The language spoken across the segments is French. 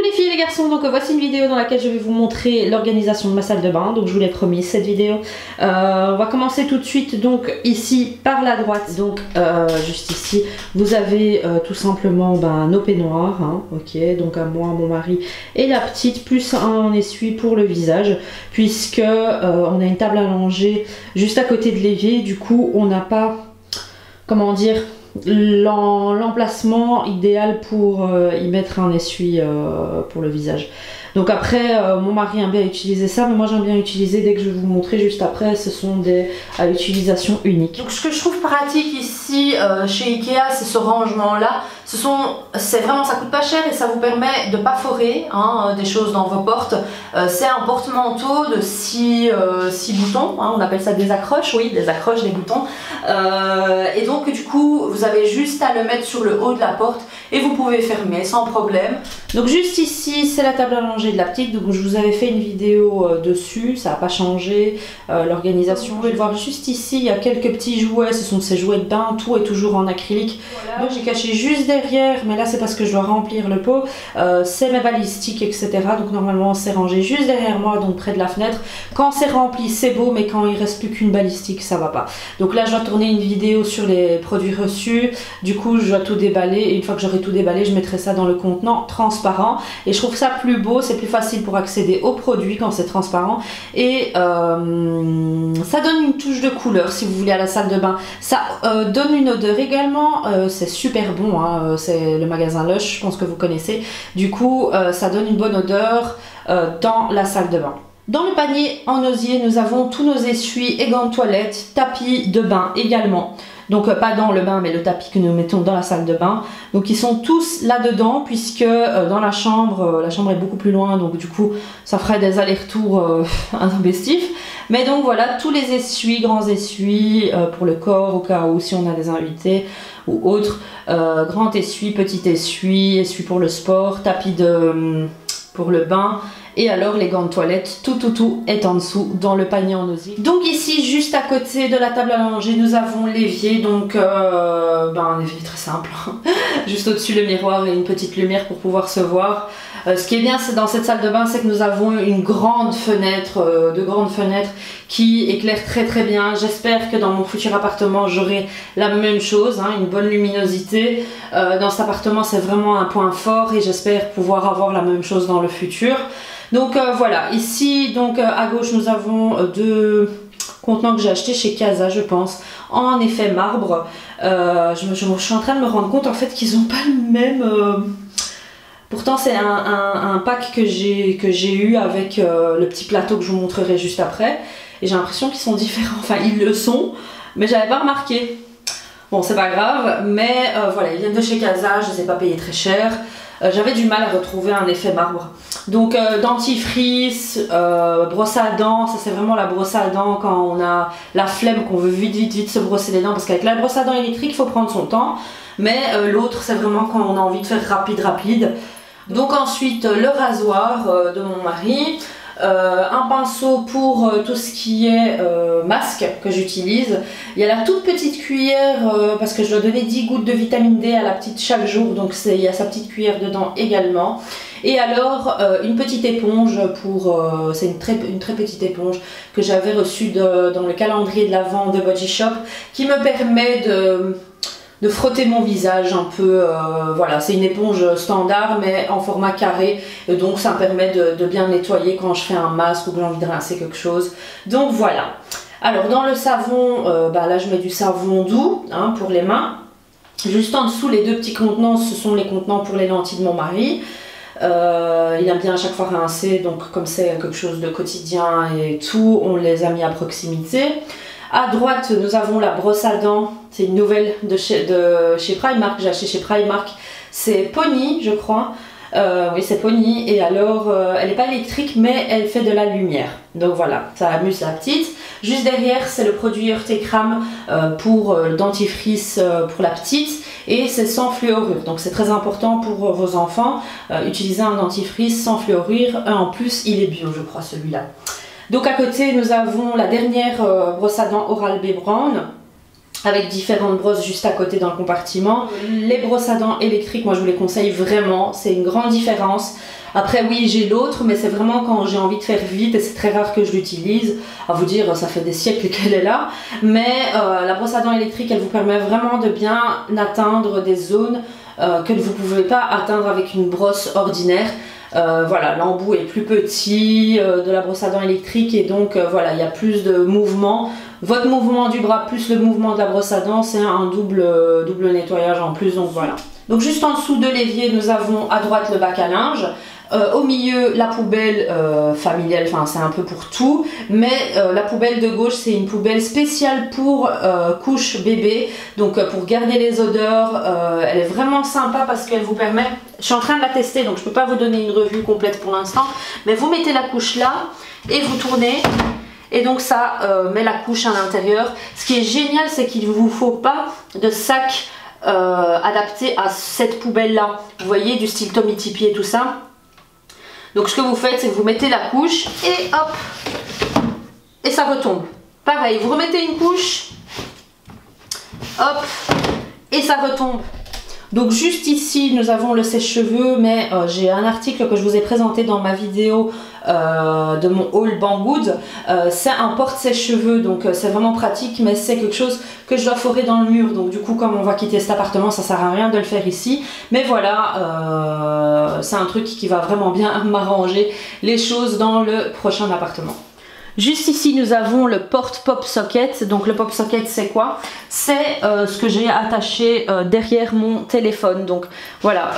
Coucou les filles et les garçons, donc voici une vidéo dans laquelle je vais vous montrer l'organisation de ma salle de bain. Donc je vous l'ai promis cette vidéo. On va commencer tout de suite donc ici par la droite. Donc juste ici vous avez tout simplement nos peignoirs, hein, ok, donc à moi, mon mari et la petite, plus un essuie pour le visage, puisque on a une table à langer juste à côté de l'évier. Du coup on n'a pas, comment dire, l'emplacement idéal pour y mettre un essuie pour le visage. Donc après mon mari aime bien utiliser ça, mais moi j'aime bien utiliser, dès que je vais vous montrer juste après, ce sont des à utilisation unique. Donc ce que je trouve pratique ici chez Ikea, c'est ce rangement là. C'est vraiment, ça coûte pas cher et ça vous permet de pas forer hein, des choses dans vos portes. C'est un porte-manteau de 6 boutons, hein, on appelle ça des accroches, oui, des accroches, des boutons. Et donc du coup vous avez juste à le mettre sur le haut de la porte et vous pouvez fermer sans problème. Donc juste ici c'est la table à langer de la petite, donc je vous avais fait une vidéo dessus, ça n'a pas changé l'organisation. Vous pouvez le voir juste ici, il y a quelques petits jouets, ce sont ces jouets de bain, tout est toujours en acrylique. Voilà. Moi j'ai caché juste derrière, mais là c'est parce que je dois remplir le pot, c'est mes balistiques etc. Donc normalement c'est rangé juste derrière moi, donc près de la fenêtre. Quand c'est rempli c'est beau, mais quand il reste plus qu'une balistique ça va pas. Donc là je dois tourner une vidéo sur les produits reçus, du coup je dois tout déballer et une fois que j'aurai tout déballé je mettrai ça dans le contenant transparent et je trouve ça plus beau, c'est plus facile pour accéder aux produits quand c'est transparent et ça donne une touche de couleur si vous voulez à la salle de bain. Ça donne une odeur également, c'est super bon, hein, c'est le magasin Lush, je pense que vous connaissez. Du coup ça donne une bonne odeur dans la salle de bain. Dans le panier en osier nous avons tous nos essuies et gants de toilette, tapis de bain également. Donc pas dans le bain mais le tapis que nous mettons dans la salle de bain. Donc ils sont tous là-dedans puisque dans la chambre est beaucoup plus loin, donc du coup ça ferait des allers-retours intempestifs. Mais donc voilà, tous les essuies, grands essuies pour le corps au cas où si on a des invités ou autres. Grand essuie, petit essuie, essuie pour le sport, tapis pour le bain. Et alors les gants de toilette, tout est en dessous dans le panier en osier. Donc ici juste à côté de la table à langer nous avons l'évier, donc un évier très simple, juste au-dessus le miroir et une petite lumière pour pouvoir se voir. Ce qui est bien c'est dans cette salle de bain, c'est que nous avons une grande fenêtre, de grandes fenêtres qui éclairent très bien. J'espère que dans mon futur appartement j'aurai la même chose, hein, une bonne luminosité. Dans cet appartement c'est vraiment un point fort et j'espère pouvoir avoir la même chose dans le futur. Donc voilà, ici donc à gauche nous avons deux contenants que j'ai achetés chez Casa je pense, en effet marbre. Je suis en train de me rendre compte en fait qu'ils n'ont pas le même... Pourtant c'est un pack que j'ai eu avec le petit plateau que je vous montrerai juste après. Et j'ai l'impression qu'ils sont différents, enfin ils le sont, mais j'avais pas remarqué. Bon c'est pas grave, mais voilà, ils viennent de chez Casa, je les ai pas payés très cher. J'avais du mal à retrouver un effet marbre. Donc dentifrice, brosse à dents, ça c'est vraiment la brosse à dents quand on a la flemme, qu'on veut vite se brosser les dents, parce qu'avec la brosse à dents électrique il faut prendre son temps, mais l'autre c'est vraiment quand on a envie de faire rapide. Donc ensuite le rasoir de mon mari, un pinceau pour tout ce qui est masque que j'utilise. Il y a la toute petite cuillère parce que je dois donner 10 gouttes de vitamine D à la petite chaque jour, donc il y a sa petite cuillère dedans également. Et alors une petite éponge pour, c'est une très petite éponge que j'avais reçue dans le calendrier de l'Avent de Body Shop, qui me permet de frotter mon visage un peu, voilà, c'est une éponge standard mais en format carré, et donc ça me permet de bien nettoyer quand je fais un masque ou que j'ai envie de rincer quelque chose. Donc voilà. Alors dans le savon, là je mets du savon doux hein, pour les mains. Juste en dessous les deux petits contenants, ce sont les contenants pour les lentilles de mon mari. Il aime bien à chaque fois rincer, donc comme c'est quelque chose de quotidien et tout, on les a mis à proximité. À droite, nous avons la brosse à dents, c'est une nouvelle de chez Primark, j'ai acheté chez Primark, c'est Pony je crois, oui c'est Pony, et alors elle n'est pas électrique mais elle fait de la lumière, donc voilà, ça amuse la petite. Juste derrière c'est le produit Urtecram pour le dentifrice pour la petite, et c'est sans fluorure, donc c'est très important pour vos enfants, utiliser un dentifrice sans fluorure, en plus il est bio je crois celui-là. Donc à côté nous avons la dernière brosse à dents Oral-B Brown avec différentes brosses juste à côté dans le compartiment. Les brosses à dents électriques, moi je vous les conseille vraiment, c'est une grande différence. Après oui j'ai l'autre, mais c'est vraiment quand j'ai envie de faire vite et c'est très rare que je l'utilise. À vous dire, ça fait des siècles qu'elle est là. Mais la brosse à dents électrique, elle vous permet vraiment de bien atteindre des zones que vous ne pouvez pas atteindre avec une brosse ordinaire. Voilà, l'embout est plus petit de la brosse à dents électrique et donc voilà, il y a plus de mouvement. Votre mouvement du bras plus le mouvement de la brosse à dents, c'est un double nettoyage en plus, donc voilà. Donc juste en dessous de l'évier, nous avons à droite le bac à linge. Au milieu, la poubelle familiale, enfin c'est un peu pour tout, mais la poubelle de gauche, c'est une poubelle spéciale pour couche bébé, donc pour garder les odeurs. Elle est vraiment sympa parce qu'elle vous permet, je suis en train de la tester, donc je ne peux pas vous donner une revue complète pour l'instant, mais vous mettez la couche là et vous tournez. Et donc ça met la couche à l'intérieur. Ce qui est génial, c'est qu'il ne vous faut pas de sac adapté à cette poubelle là. Vous voyez, du style Tommy Tipi et tout ça. Donc ce que vous faites, c'est que vous mettez la couche et hop, et ça retombe. Pareil, vous remettez une couche, hop, et ça retombe. Donc juste ici, nous avons le sèche-cheveux, mais j'ai un article que je vous ai présenté dans ma vidéo de mon haul Banggood. C'est un porte-sèche-cheveux, donc c'est vraiment pratique, mais c'est quelque chose que je dois forer dans le mur. Donc du coup, comme on va quitter cet appartement, ça sert à rien de le faire ici. Mais voilà, c'est un truc qui va vraiment bien m'arranger les choses dans le prochain appartement. Juste ici, nous avons le porte-pop socket. Donc le pop socket, c'est quoi? C'est ce que j'ai attaché derrière mon téléphone. Donc voilà,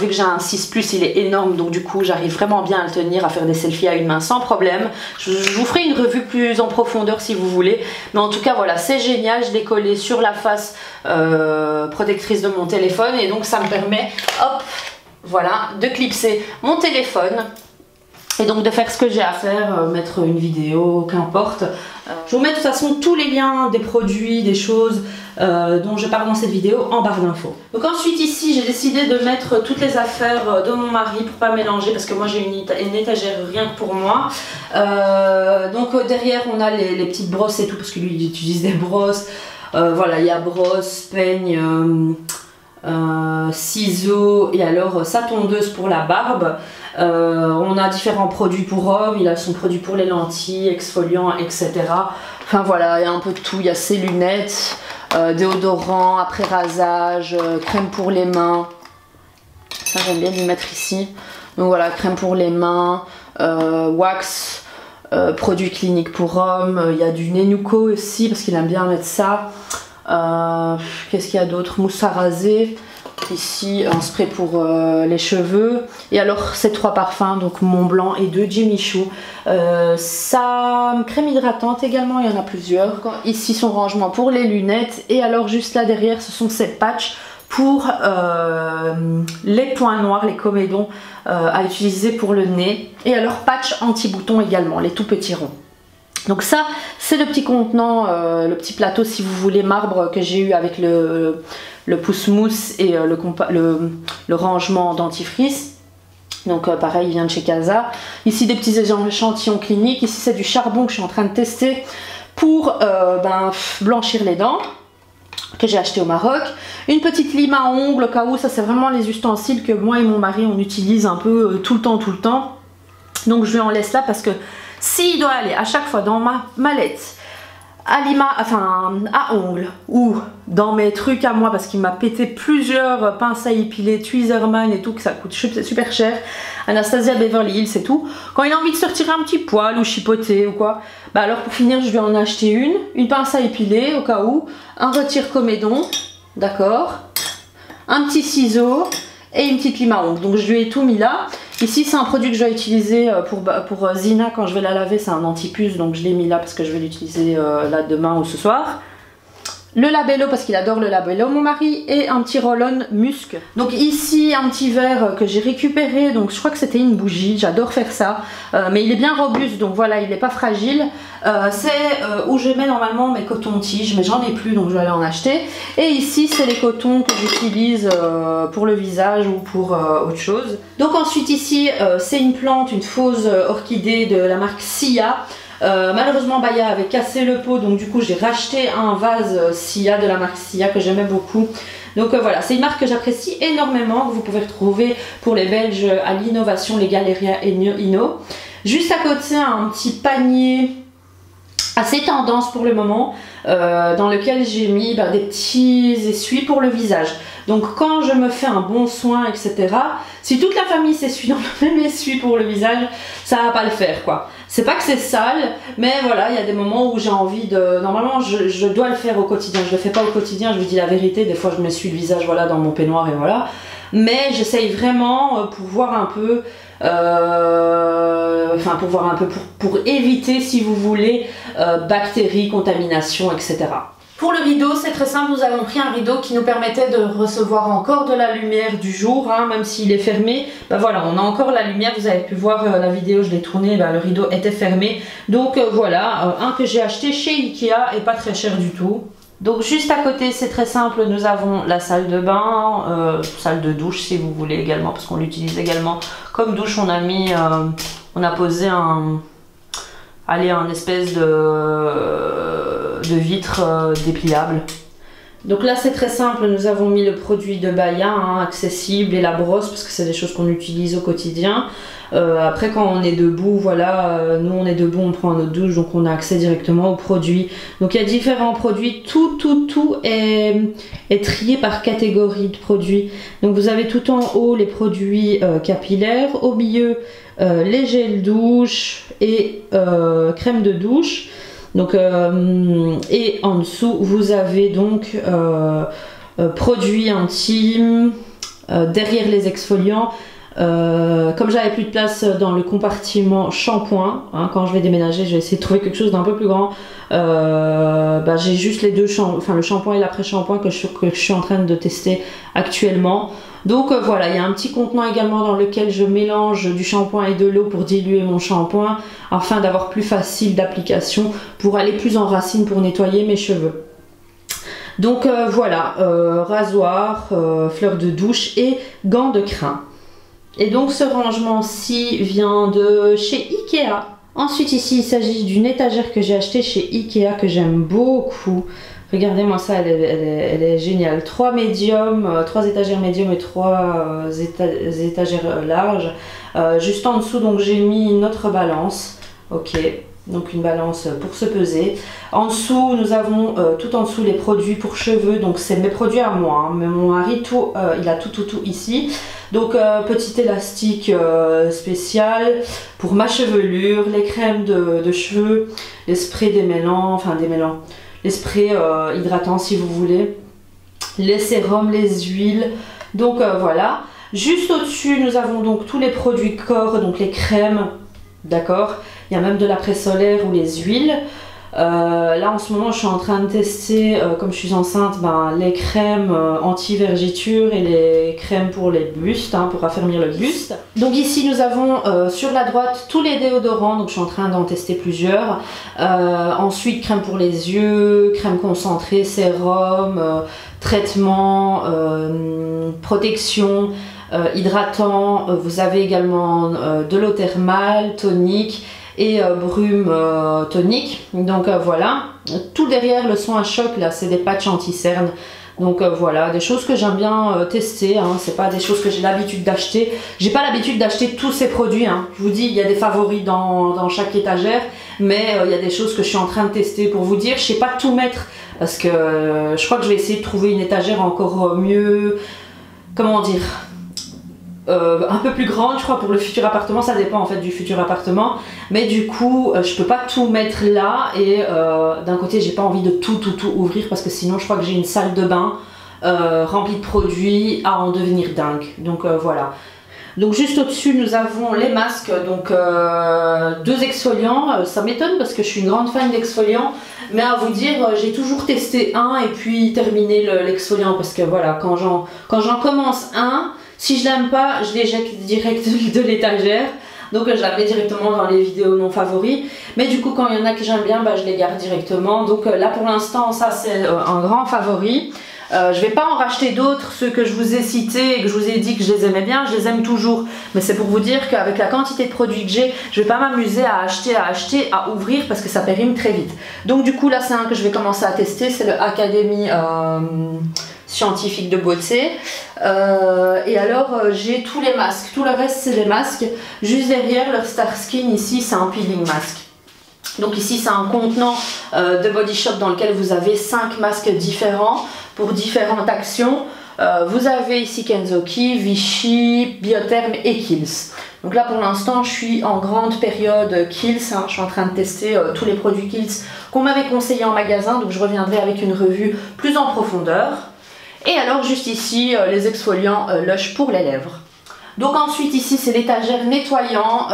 vu que j'ai un 6 Plus, il est énorme. Donc du coup, j'arrive vraiment bien à le tenir, à faire des selfies à une main sans problème. Je vous ferai une revue plus en profondeur si vous voulez. Mais en tout cas, voilà, c'est génial. Je l'ai collé sur la face protectrice de mon téléphone. Et donc ça me permet, hop, voilà, de clipser mon téléphone. Et donc de faire ce que j'ai à faire, mettre une vidéo, qu'importe. Je vous mets de toute façon tous les liens des produits, des choses dont je parle dans cette vidéo en barre d'infos. Donc ensuite ici, j'ai décidé de mettre toutes les affaires de mon mari pour pas mélanger parce que moi j'ai une étagère rien que pour moi. Donc derrière on a les petites brosses et tout parce que lui il utilise des brosses. Voilà, il y a brosse, peigne, ciseaux et alors sa tondeuse pour la barbe. On a différents produits pour hommes, il a son produit pour les lentilles, exfoliant, etc. Enfin voilà, il y a un peu de tout, il y a ses lunettes, déodorant, après rasage, crème pour les mains. Ça j'aime bien lui mettre ici. Donc voilà, crème pour les mains, wax, produits cliniques pour hommes, il y a du Nenuco aussi parce qu'il aime bien mettre ça. Qu'est-ce qu'il y a d'autre? Mousse à raser. Ici un spray pour les cheveux et alors ces 3 parfums, donc Mont Blanc et 2 Jimmy Choo. Sa crème hydratante également, il y en a plusieurs. Ici son rangement pour les lunettes et alors juste là derrière ce sont ces patchs pour les points noirs, les comédons à utiliser pour le nez et alors patch anti-boutons également, les tout petits ronds. Donc ça c'est le petit contenant, le petit plateau si vous voulez marbre que j'ai eu avec le pouce-mousse et le rangement dentifrice. Donc pareil, il vient de chez Casa. Ici des petits échantillons cliniques. Ici c'est du charbon que je suis en train de tester pour blanchir les dents, que j'ai acheté au Maroc. Une petite lime à ongles au cas où, ça c'est vraiment les ustensiles que moi et mon mari on utilise un peu tout le temps. Donc je lui en laisse là parce que s'il doit aller à chaque fois dans ma mallette à ongles ou dans mes trucs à moi parce qu'il m'a pété plusieurs pinces à épiler, Tweezerman et tout, que ça coûte super cher, Anastasia Beverly Hills et tout, quand il a envie de se retirer un petit poil ou chipoter ou quoi, bah alors pour finir je vais en acheter une pince à épiler au cas où, un retire comédon, d'accord, un petit ciseau et une petite lime à ongles. Donc je lui ai tout mis là. Ici c'est un produit que je vais utiliser pour Zina quand je vais la laver, c'est un anti-puce, donc je l'ai mis là parce que je vais l'utiliser là demain ou ce soir. Le labello parce qu'il adore le labello mon mari et un petit roll-on musc. Donc ici un petit verre que j'ai récupéré, donc je crois que c'était une bougie, j'adore faire ça, mais il est bien robuste donc voilà, il n'est pas fragile. C'est où je mets normalement mes cotons-tiges, mais j'en ai plus donc je vais aller en acheter. Et ici c'est les cotons que j'utilise pour le visage ou pour autre chose. Donc ensuite ici c'est une plante, une fausse orchidée de la marque Sia. Malheureusement Baya avait cassé le pot donc du coup j'ai racheté un vase Sia de la marque Sia que j'aimais beaucoup, Donc voilà, c'est une marque que j'apprécie énormément, que vous pouvez retrouver pour les Belges à l'Innovation, les Galeria et Inno. Juste à côté, un petit panier assez tendance pour le moment, dans lequel j'ai mis des petits essuies pour le visage. Donc quand je me fais un bon soin, etc., si toute la famille s'essuie dans le même essuie pour le visage, ça va pas le faire quoi. C'est pas que c'est sale, mais voilà, il y a des moments où j'ai envie de... Normalement, je dois le faire au quotidien. Je le fais pas au quotidien, je vous dis la vérité. Des fois, je m'essuie le visage voilà, dans mon peignoir et voilà. Mais j'essaye vraiment pour voir un peu... pour éviter, si vous voulez, bactéries, contamination, etc. Pour le rideau, c'est très simple, nous avons pris un rideau qui nous permettait de recevoir encore de la lumière du jour, hein, même s'il est fermé. Voilà, on a encore la lumière, vous avez pu voir la vidéo, je l'ai tournée, le rideau était fermé. Donc voilà, un que j'ai acheté chez Ikea et pas très cher du tout. Donc juste à côté, c'est très simple, nous avons la salle de bain, salle de douche si vous voulez également, parce qu'on l'utilise également comme douche. On a mis, on a posé un espèce de vitre dépliable. Donc là c'est très simple, nous avons mis le produit de Baya, hein, accessible, et la brosse parce que c'est des choses qu'on utilise au quotidien. Après quand on est debout, voilà, nous on est debout, on prend notre douche, donc on a accès directement aux produits. Donc il y a différents produits, tout est trié par catégorie de produits. Donc vous avez tout en haut les produits capillaires, au milieu les gels douche et crème de douche. Donc, et en dessous vous avez donc produits intimes, derrière les exfoliants. Comme j'avais plus de place dans le compartiment shampoing, hein, quand je vais déménager je vais essayer de trouver quelque chose d'un peu plus grand. J'ai juste les deux le shampoing et l'après-shampoing que je suis en train de tester actuellement. Donc voilà, il y a un petit contenant également dans lequel je mélange du shampoing et de l'eau pour diluer mon shampoing afin d'avoir plus facile d'application pour aller plus en racine pour nettoyer mes cheveux. Donc voilà, rasoir, fleur de douche et gants de crin. Et donc ce rangement-ci vient de chez Ikea. Ensuite ici il s'agit d'une étagère que j'ai achetée chez Ikea que j'aime beaucoup. Regardez-moi ça, elle est géniale. 3 étagères médium et 3 étagères larges. Juste en dessous, donc j'ai mis notre balance. Ok, donc une balance pour se peser. En dessous, nous avons tout en dessous les produits pour cheveux. Donc c'est mes produits à moi, hein. Mais mon mari, il a tout ici. Donc petit élastique spécial pour ma chevelure, les crèmes de cheveux, les sprays démêlants, les sprays hydratants si vous voulez, les sérums, les huiles. Donc voilà. Juste au-dessus, nous avons donc tous les produits corps, donc les crèmes, d'accord. Il y a même de l'après-solaire ou les huiles. Là en ce moment je suis en train de tester, comme je suis enceinte, les crèmes anti-vergiture et les crèmes pour les bustes, hein, pour raffermir le buste. Donc ici nous avons sur la droite tous les déodorants, donc je suis en train d'en tester plusieurs. Ensuite crème pour les yeux, crème concentrée, sérum, traitement, protection, hydratant. Vous avez également de l'eau thermale, tonique et brume tonique. Donc voilà, tout derrière le soin à choc là c'est des patchs anti-cernes. Donc voilà, des choses que j'aime bien tester, hein. C'est pas des choses que j'ai l'habitude d'acheter. J'ai pas l'habitude d'acheter tous ces produits, hein. Je vous dis, il y a des favoris dans chaque étagère, mais il y a des choses que je suis en train de tester pour vous dire. Je sais pas tout mettre parce que je crois que je vais essayer de trouver une étagère encore mieux, comment dire, un peu plus grande je crois pour le futur appartement. Ça dépend en fait du futur appartement, mais du coup je peux pas tout mettre là et d'un côté j'ai pas envie de tout ouvrir parce que sinon je crois que j'ai une salle de bain remplie de produits à en devenir dingue. Donc voilà. Donc juste au-dessus nous avons les masques, donc 2 exfoliants. Ça m'étonne parce que je suis une grande fan d'exfoliants, mais à vous dire j'ai toujours testé un et puis terminé l'exfoliant parce que voilà, quand j'en commence un, si je l'aime pas, je l'éjecte direct de l'étagère. Donc je la mets directement dans les vidéos non favoris. Mais du coup quand il y en a que j'aime bien, je les garde directement. Donc là pour l'instant ça c'est un grand favori. Je vais pas en racheter d'autres, ceux que je vous ai cités et que je vous ai dit que je les aimais bien, je les aime toujours. Mais c'est pour vous dire qu'avec la quantité de produits que j'ai, je vais pas m'amuser à acheter, à ouvrir parce que ça périme très vite. Donc du coup là c'est un que je vais commencer à tester, c'est le Academy scientifique de beauté. Et alors j'ai tous les masques, tout le reste c'est des masques. Juste derrière leur Star Skin ici c'est un peeling mask. Donc ici c'est un contenant de Body Shop dans lequel vous avez 5 masques différents pour différentes actions. Vous avez ici Kenzoki, Vichy, Biotherm et Kiehl's. Donc là pour l'instant je suis en grande période Kiehl's, hein. Je suis en train de tester tous les produits Kiehl's qu'on m'avait conseillé en magasin, donc je reviendrai avec une revue plus en profondeur. Et alors juste ici les exfoliants Lush pour les lèvres. Donc ensuite ici c'est l'étagère nettoyant,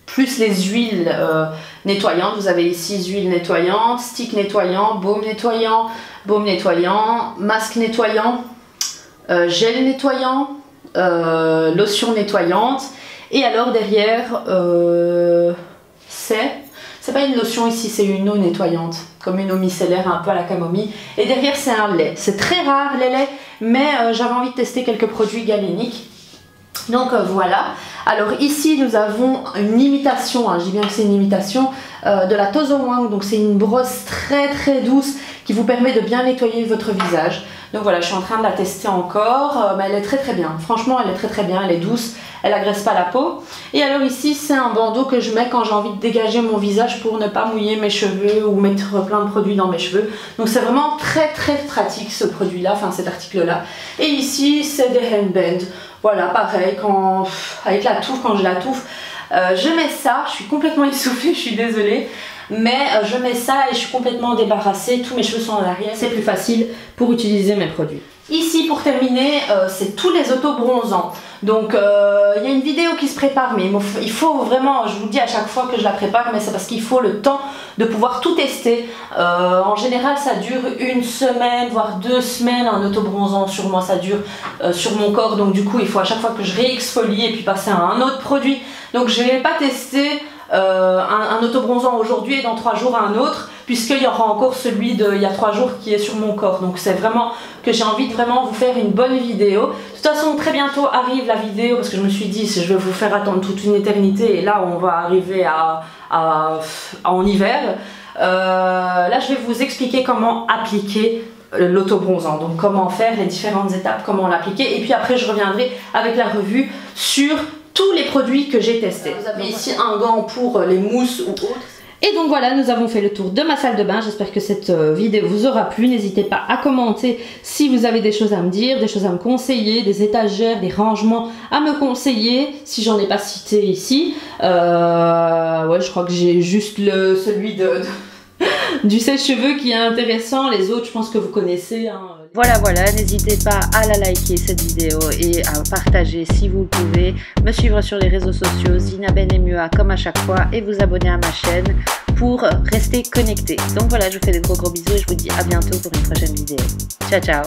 plus les huiles nettoyantes. Vous avez ici huile nettoyante, stick nettoyant, baume nettoyant, masque nettoyant, gel nettoyant, lotion nettoyante. Et alors derrière c'est pas une lotion ici, c'est une eau nettoyante, comme une eau micellaire un peu à la camomille. Et derrière c'est un lait. C'est très rare les laits, mais j'avais envie de tester quelques produits galéniques. Donc voilà. Alors ici nous avons une imitation, hein, je dis bien que c'est une imitation de la Tozowang. Donc c'est une brosse très douce qui vous permet de bien nettoyer votre visage. Donc voilà, je suis en train de la tester encore, mais elle est très bien. Franchement elle est très bien, elle est douce, elle agresse pas la peau. Et alors ici c'est un bandeau que je mets quand j'ai envie de dégager mon visage pour ne pas mouiller mes cheveux ou mettre plein de produits dans mes cheveux. Donc c'est vraiment très pratique ce produit là, enfin cet article là. Et ici c'est des handbands. Voilà, pareil, avec la touffe, quand j'ai la touffe, je mets ça, je suis complètement essoufflée, je suis désolée, mais je mets ça et je suis complètement débarrassée, tous mes cheveux sont en arrière, c'est plus facile pour utiliser mes produits. Ici, pour terminer, c'est tous les auto-bronzants. Donc, il y a une vidéo qui se prépare, mais il faut vraiment, je vous le dis à chaque fois que je la prépare, mais c'est parce qu'il faut le temps de pouvoir tout tester. En général, ça dure une semaine, voire 2 semaines, un auto-bronzant sur moi, ça dure sur mon corps. Donc, du coup, il faut à chaque fois que je réexfolie et puis passer à un autre produit. Donc, je ne vais pas tester un auto-bronzant aujourd'hui et dans 3 jours un autre, puisqu'il y aura encore celui d'il y a 3 jours qui est sur mon corps. Donc c'est vraiment que j'ai envie de vraiment vous faire une bonne vidéo. De toute façon très bientôt arrive la vidéo, parce que je me suis dit si je vais vous faire attendre toute une éternité, et là on va arriver en hiver. Là je vais vous expliquer comment appliquer l'auto-bronzant, donc comment faire les différentes étapes, comment l'appliquer, et puis après je reviendrai avec la revue sur tous les produits que j'ai testés. Vous avez ici un gant pour les mousses ou autres. Et donc voilà, nous avons fait le tour de ma salle de bain. J'espère que cette vidéo vous aura plu. N'hésitez pas à commenter si vous avez des choses à me dire, des choses à me conseiller, des étagères, des rangements à me conseiller, si j'en ai pas cité ici. Ouais, je crois que j'ai juste celui du sèche-cheveux qui est intéressant. Les autres, je pense que vous connaissez, hein. Voilà, n'hésitez pas à la liker cette vidéo et à partager si vous le pouvez, me suivre sur les réseaux sociaux Zina Benmua comme à chaque fois et vous abonner à ma chaîne pour rester connecté. Donc voilà, je vous fais des gros bisous et je vous dis à bientôt pour une prochaine vidéo. Ciao